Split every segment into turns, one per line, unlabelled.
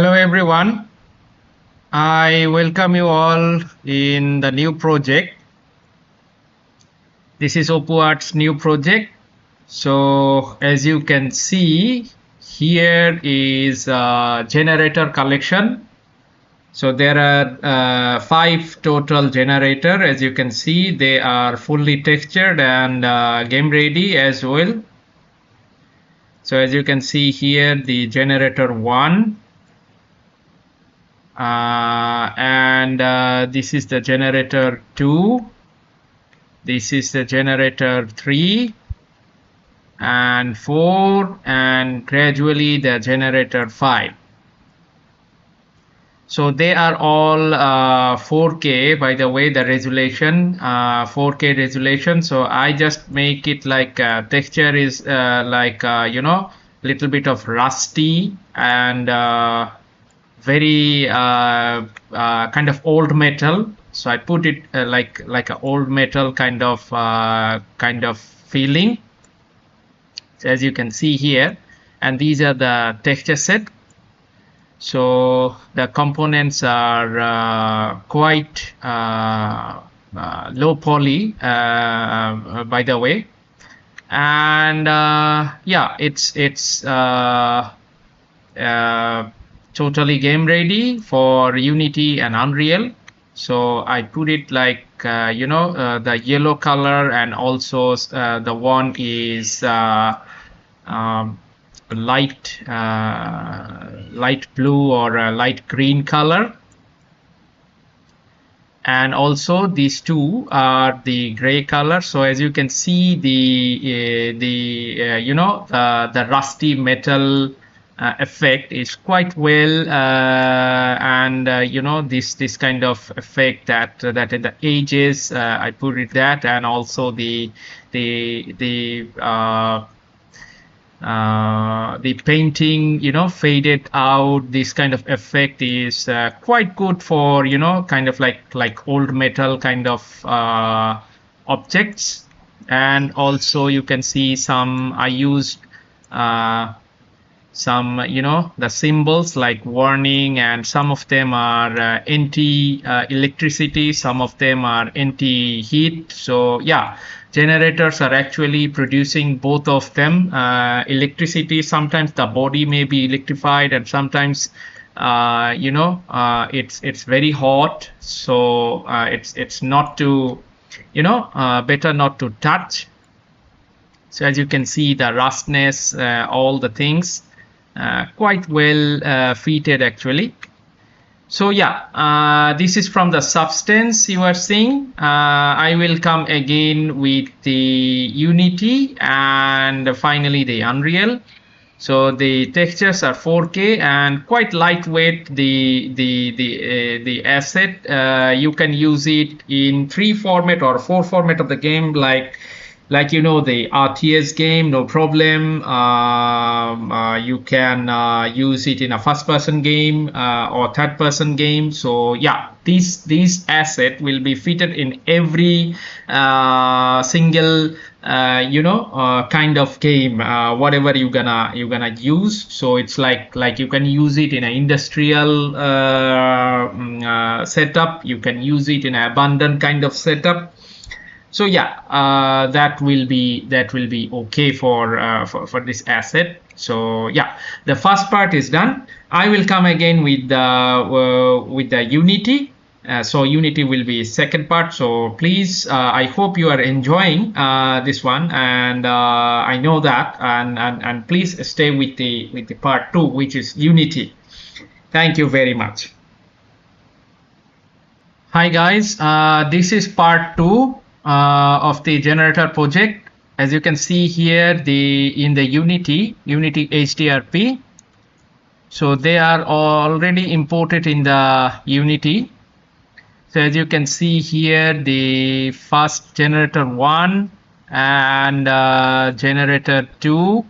Hello everyone, I welcome you all in the new project. This is OpuArt's new project. So as you can see, here is a generator collection. So there are 5 total generator. As you can see, they are fully textured and game ready as well. So as you can see here, the generator 1. This is the generator 2, this is the generator 3 and 4, and gradually the generator 5. So they are all 4K, by the way, the resolution 4K resolution. So I just make it like texture is little bit of rusty and very kind of old metal. So I put it like an old metal kind of feeling, so as you can see here. And these are the texture set. So the components are quite low poly, by the way. And yeah, it's totally game ready for Unity and Unreal. So I put it like the yellow color, and also the one is light blue or light green color, and also these two are the gray color. So as you can see, the rusty metal effect is quite well, this kind of effect that in the edges I put it that, and also the painting faded out. This kind of effect is quite good for kind of like old metal kind of objects. And also you can see some I used some the symbols like warning, and some of them are anti electricity, some of them are anti heat. So yeah, generators are actually producing both of them. Electricity, sometimes the body may be electrified, and sometimes it's very hot, so it's not to better not to touch. So as you can see, the roughness, all the things quite well fitted actually. So yeah, this is from the substance you are seeing. I will come again with the Unity and finally the Unreal. So the textures are 4K and quite lightweight. The asset, you can use it in 3 format or 4 format of the game, like the RTS game, no problem. You can use it in a first-person game or third-person game. So yeah, these asset will be fitted in every single kind of game, whatever you gonna use. So it's like you can use it in an industrial setup. You can use it in an abundant kind of setup. So yeah, that will be okay for this asset. So yeah, the first part is done. I will come again with the Unity. So Unity will be second part. So please, I hope you are enjoying this one, and I know that, and please stay with the part 2, which is Unity. Thank you very much. Hi guys, this is part 2 of the generator project. As you can see here, in the Unity HDRP. So they are already imported in the Unity. So as you can see here, the first generator 1 and generator 2,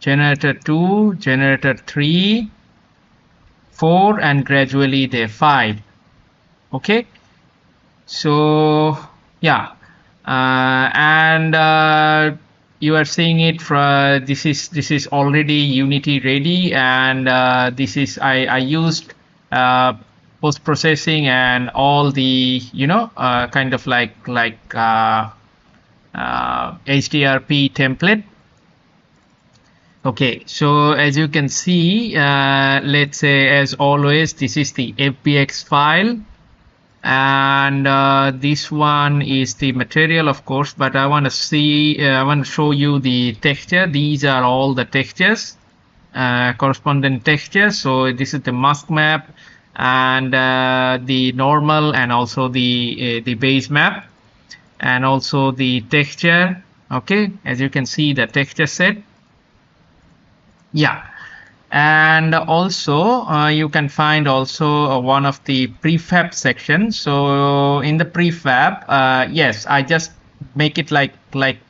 generator 3, 4, and gradually the 5. Okay, so yeah, you are seeing it from this is already Unity ready, and this is I used post processing and all the kind of like HDRP template. Okay, so as you can see, let's say as always, this is the FBX file, and this one is the material, of course, but I want to show you the texture. These are all the textures, corresponding textures. So this is the mask map, and the normal, and also the base map, and also the texture. Okay, as you can see, the texture set. Yeah, and also you can find also one of the prefab section. So in the prefab, yes, I just make it like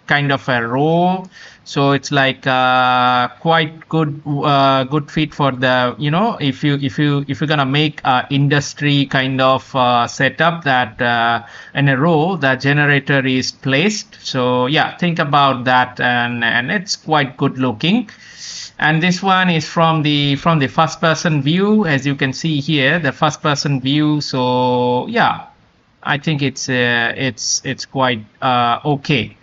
kind of a row, so it's like quite good fit for the if you're gonna make a industry kind of setup, that in a row the generator is placed. So yeah, think about that, and it's quite good looking. And this one is from the first person view, as you can see here, the first person view. So yeah, I think it's quite okay.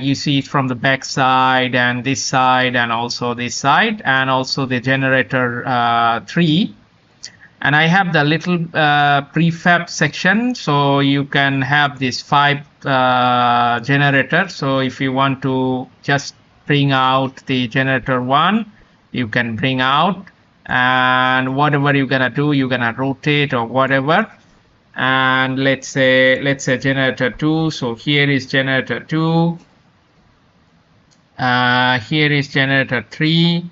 You see it from the back side, and this side, and also this side, and also the generator 3. And I have the little prefab section, so you can have this 5 generators. So if you want to just bring out the generator 1, you can bring out, and whatever you're gonna do, you're gonna rotate or whatever. And let's say generator 2. So here is generator 2, here is generator 3,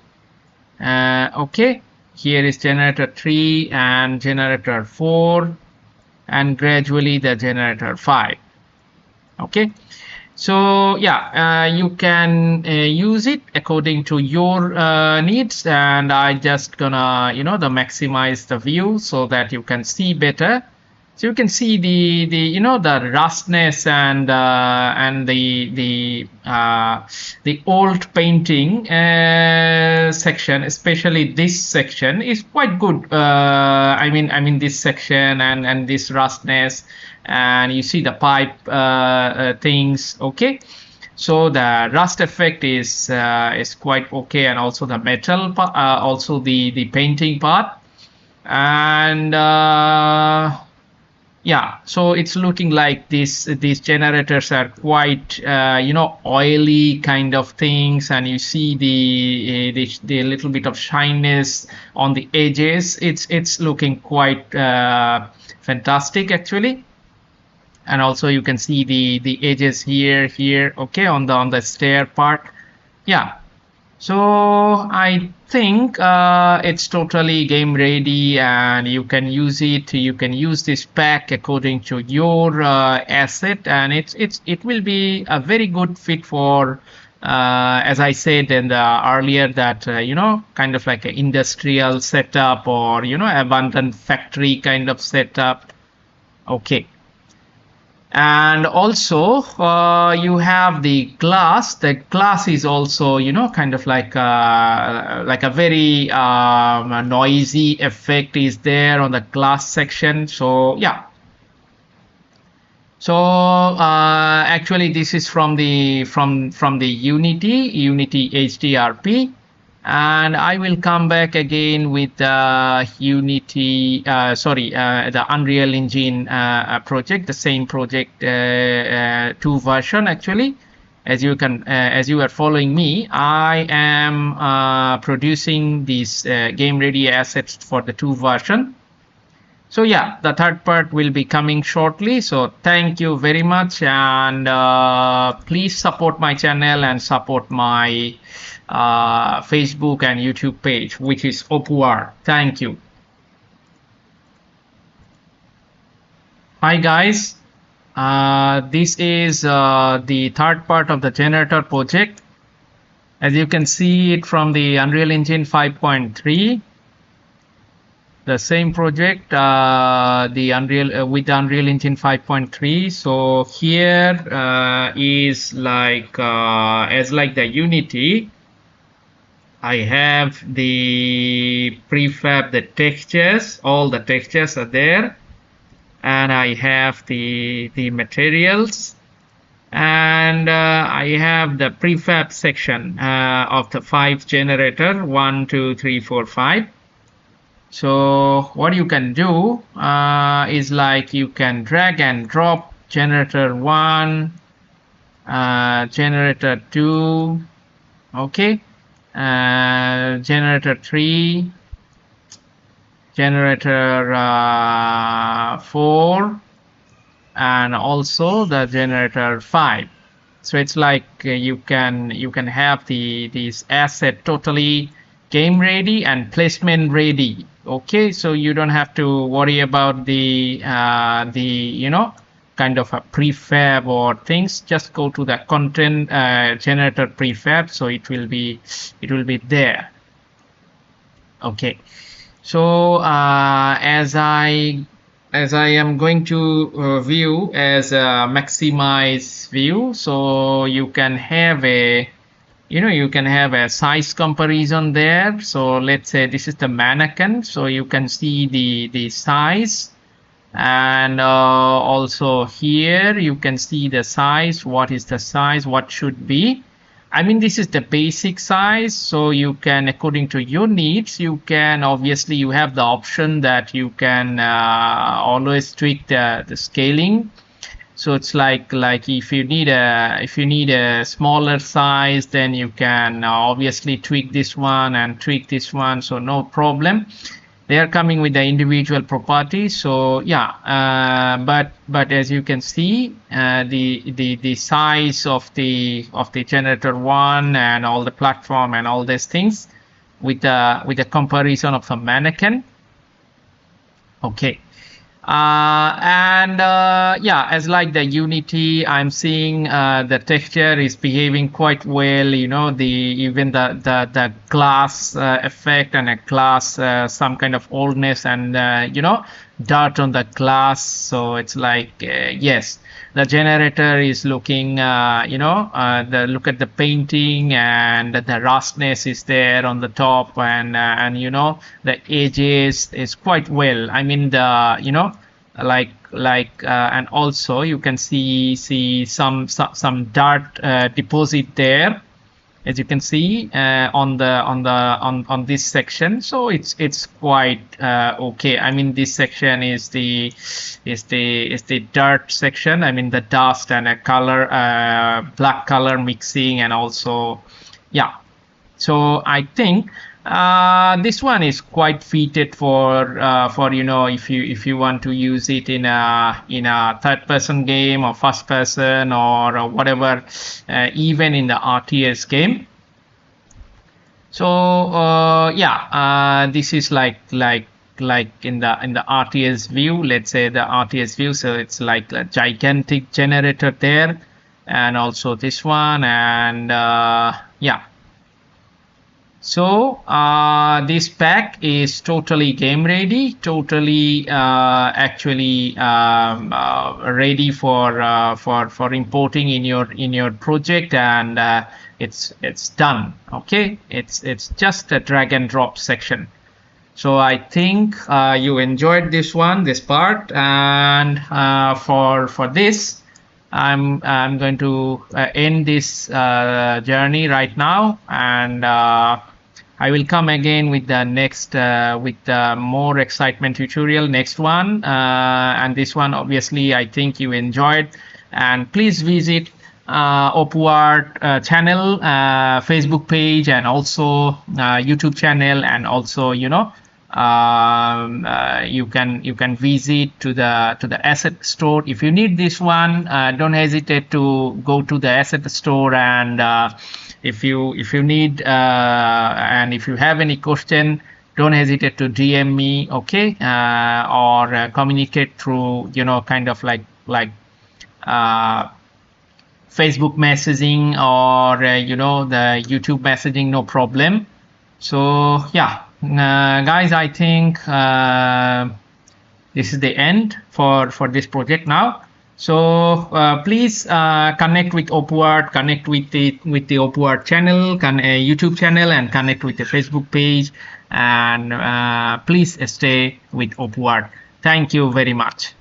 okay, here is generator 3 and generator 4, and gradually the generator 5. Okay, so yeah, you can use it according to your needs, and I just gonna the maximize the view so that you can see better. So you can see the roughness and the old painting section, especially this section, is quite good. I mean this section and this roughness, and you see the pipe things. Okay, so the rust effect is quite okay, and also the metal part, also the painting part, and yeah, so it's looking like these generators are quite oily kind of things, and you see the little bit of shyness on the edges. It's looking quite fantastic actually. And also you can see the edges here, okay, on the stair part. Yeah, so I think it's totally game ready, and you can use it. You can use this pack according to your asset, and it will be a very good fit for as I said in the earlier, that kind of like an industrial setup, or abandoned factory kind of setup. Okay. And also you have the glass. The glass is also kind of like a very noisy effect is there on the glass section. So yeah, so actually this is from the Unity HDRP, and I will come back again with the Unity, the Unreal Engine project, the same project 2 version actually. As you are following me, I am producing these game ready assets for the 2 version. So yeah, the third part will be coming shortly. So thank you very much, and please support my channel and support my Facebook and YouTube page, which is OPUR. Thank you. Hi guys, this is the third part of the generator project. As you can see it from the Unreal Engine 5.3. the same project, the Unreal with the Unreal Engine 5.3. So here is like as like the Unity, I have the prefab, the textures, all the textures are there, and I have the materials, and I have the prefab section of the 5 generator, 1 2 3 4 5. So what you can do is like you can drag and drop generator 1, generator 2, okay, generator 3, generator 4, and also the generator 5. So it's like you can have these asset totally game ready and placement ready. Okay, so you don't have to worry about the kind of a prefab or things. Just go to the content generator prefab, so it will be there. Okay, so as I am going to view as a maximize view, so you can have a you can have a size comparison there. So let's say this is the mannequin, so you can see the size, and also here you can see the size, what is the size, what should be. I mean, this is the basic size, so you can, according to your needs, you can obviously you have the option that you can always tweak the scaling. So it's like if you need a smaller size, then you can obviously tweak this one and tweak this one, so no problem. They are coming with the individual properties. So yeah, but as you can see, the size of the generator 1 and all the platform and all these things with the comparison of the mannequin. Okay. Yeah, as like the Unity, I'm seeing the texture is behaving quite well. Even the glass effect and a glass some kind of oldness and dirt on the glass. So it's like yes, the generator is looking look at the painting, and the roughness is there on the top, and the edges is quite well. I mean, the and also you can see some dirt deposit there, as you can see on this section. So it's quite okay. I mean, this section is the dirt section. I mean, the dust and a color black color mixing, and also yeah. So I think this one is quite fitted for if you want to use it in a third-person game or first-person or whatever, even in the RTS game. So yeah, this is like in the RTS view. Let's say the RTS view. So it's like a gigantic generator there, and also this one, and yeah. So this pack is totally game ready, totally actually ready for importing in your project, and it's done. Okay, it's just a drag and drop section. So I think you enjoyed this part, and for this, I'm going to end this journey right now, and I will come again with the next with the more excitement tutorial, next one, and this one obviously I think you enjoyed, and please visit Upward channel, Facebook page, and also YouTube channel, and also you can visit to the asset store. If you need this one, don't hesitate to go to the asset store, and if you need and if you have any question, don't hesitate to DM me, okay, or communicate through kind of like Facebook messaging, or the YouTube messaging, no problem. So yeah, guys, I think this is the end for this project now. So please connect with Upward, connect with the Upward channel, YouTube channel, and connect with the Facebook page, and please stay with Upward. Thank you very much.